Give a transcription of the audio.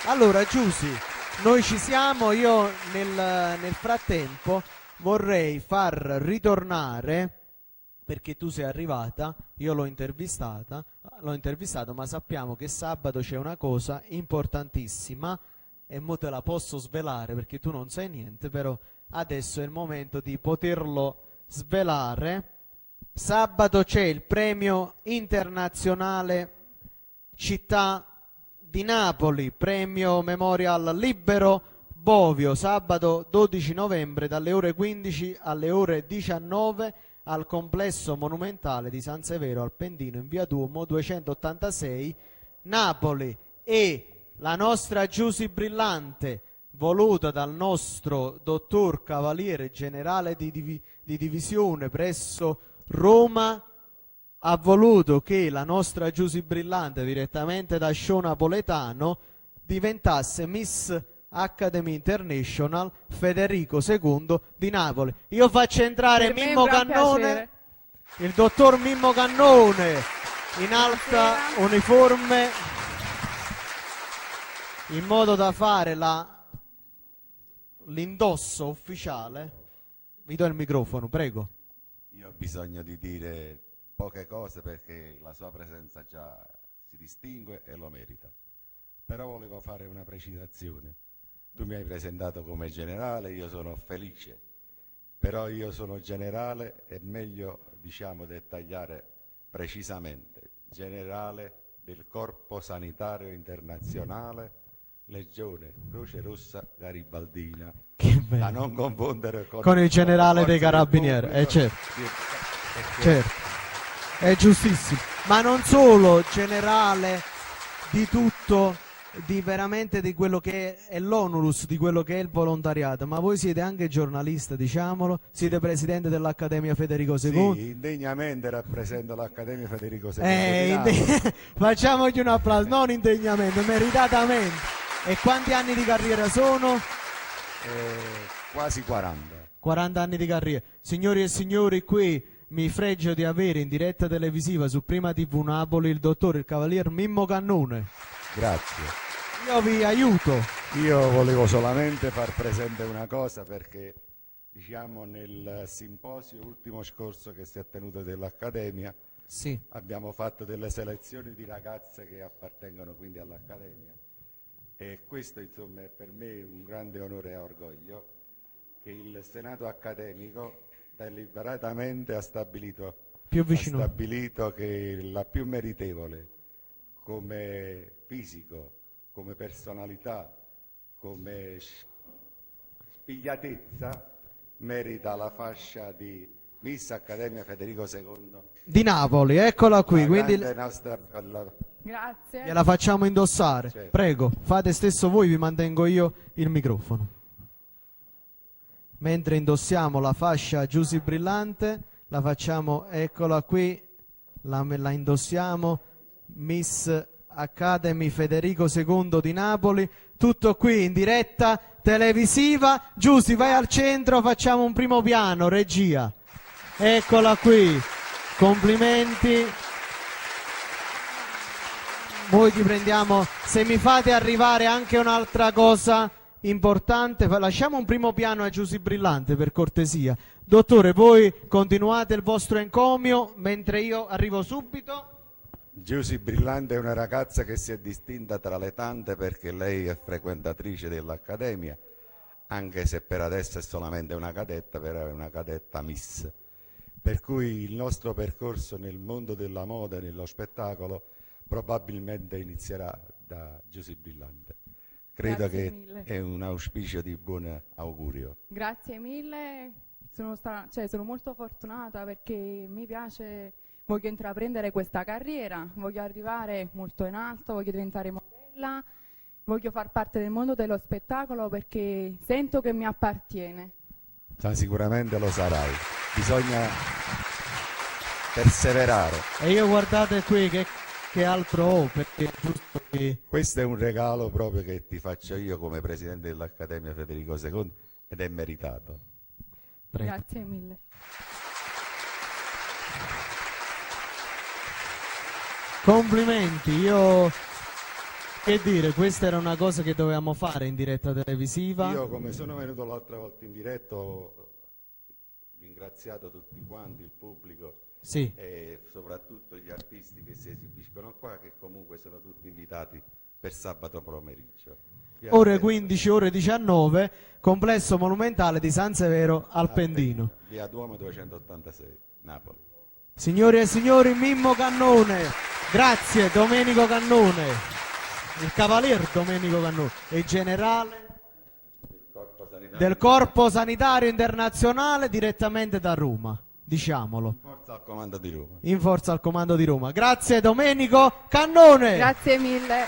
Allora, Giusy, noi ci siamo. Io nel frattempo vorrei far ritornare, perché tu sei arrivata, io l'ho intervistato, ma sappiamo che sabato c'è una cosa importantissima e mo te la posso svelare perché tu non sai niente, però adesso è il momento di poterlo svelare. Sabato c'è il premio internazionale Città di Napoli, premio Memorial Libero Bovio, sabato 12 novembre dalle ore 15 alle ore 19 al complesso monumentale di San Severo al Pendino in via Duomo 286 Napoli. E la nostra Giusy Brillante, voluta dal nostro dottor Cavaliere generale di divisione presso Roma, ha voluto che la nostra Giusy Brillante, direttamente da show napoletano, diventasse Miss Academy International Federico II di Napoli. Io faccio entrare Mimmo Cannone, il dottor Mimmo Cannone, in alta uniforme, in modo da fare l'indosso ufficiale. Vi do il microfono, prego. Io ho bisogno di dire poche cose perché la sua presenza già si distingue e lo merita. Però volevo fare una precisazione. Tu mi hai presentato come generale, io sono felice, però io sono generale, è meglio, diciamo, dettagliare precisamente. Generale del Corpo Sanitario Internazionale, Legione Croce Rossa Garibaldina, da non confondere con il generale dei Carabinieri. Certo. È giustissimo, ma non solo generale di tutto, di veramente di quello che è l'onulus, di quello che è il volontariato, ma voi siete anche giornalista, diciamolo, siete presidente dell'Accademia Federico II. Sì, indegnamente rappresento l'Accademia Federico II. Facciamogli un applauso, non indegnamente, meritatamente. E quanti anni di carriera sono? Quasi 40. 40 anni di carriera. Signori e signori, qui mi fregio di avere in diretta televisiva su Prima TV Napoli il dottore, il cavalier Mimmo Cannone. Grazie. Io vi aiuto. Io volevo solamente far presente una cosa, perché diciamo nel simposio ultimo scorso che si è tenuto dell'Accademia, sì, abbiamo fatto delle selezioni di ragazze che appartengono quindi all'Accademia, e questo insomma è per me un grande onore e orgoglio che il Senato accademico deliberatamente ha stabilito che la più meritevole come fisico, come personalità, come spigliatezza merita la fascia di Miss Accademia Federico II di Napoli, eccola qui, quindi grazie. Gliela facciamo indossare. Certo. Prego, fate stesso voi, vi mantengo io il microfono. Mentre indossiamo la fascia Giusy Brillante, la facciamo, eccola qui, la indossiamo, Miss Academy Federico II di Napoli, tutto qui in diretta televisiva. Giusy, vai al centro, facciamo un primo piano, regia. Eccola qui, complimenti. Voi ti prendiamo, se mi fate arrivare anche un'altra cosa importante, lasciamo un primo piano a Giusy Brillante per cortesia. Dottore, voi continuate il vostro encomio mentre io arrivo subito. Giusy Brillante è una ragazza che si è distinta tra le tante perché lei è frequentatrice dell'Accademia, anche se per adesso è solamente una cadetta, però è una cadetta Miss. Per cui il nostro percorso nel mondo della moda e nello spettacolo probabilmente inizierà da Giusy Brillante. Credo che mille. È un auspicio di buon augurio. Grazie mille, sono molto fortunata perché mi piace, voglio intraprendere questa carriera, voglio arrivare molto in alto, voglio diventare modella, voglio far parte del mondo dello spettacolo perché sento che mi appartiene. Sicuramente lo sarai, bisogna perseverare. E io guardate qui che altro ho, perché è giusto che... Questo è un regalo proprio che ti faccio io come presidente dell'Accademia Federico II ed è meritato. Prego. Grazie mille. Complimenti, io Che dire, questa era una cosa che dovevamo fare in diretta televisiva. Io, come sono venuto l'altra volta in diretta, ho ringraziato tutti quanti, il pubblico Sì. e soprattutto gli artisti che si esibiscono qua, che comunque sono tutti invitati per sabato pomeriggio. Vi Ore aspetto. 15, ore 19, complesso monumentale di San Severo al Pendino. Via Duomo 286, Napoli. Signore e signori, Mimmo Cannone, grazie Domenico Cannone, il cavalier Domenico Cannone, il generale Corpo sanitario. del Corpo Sanitario Internazionale direttamente da Roma, diciamolo, Forza al comando di Roma. in forza al comando di Roma. Grazie Domenico Cannone. Grazie mille.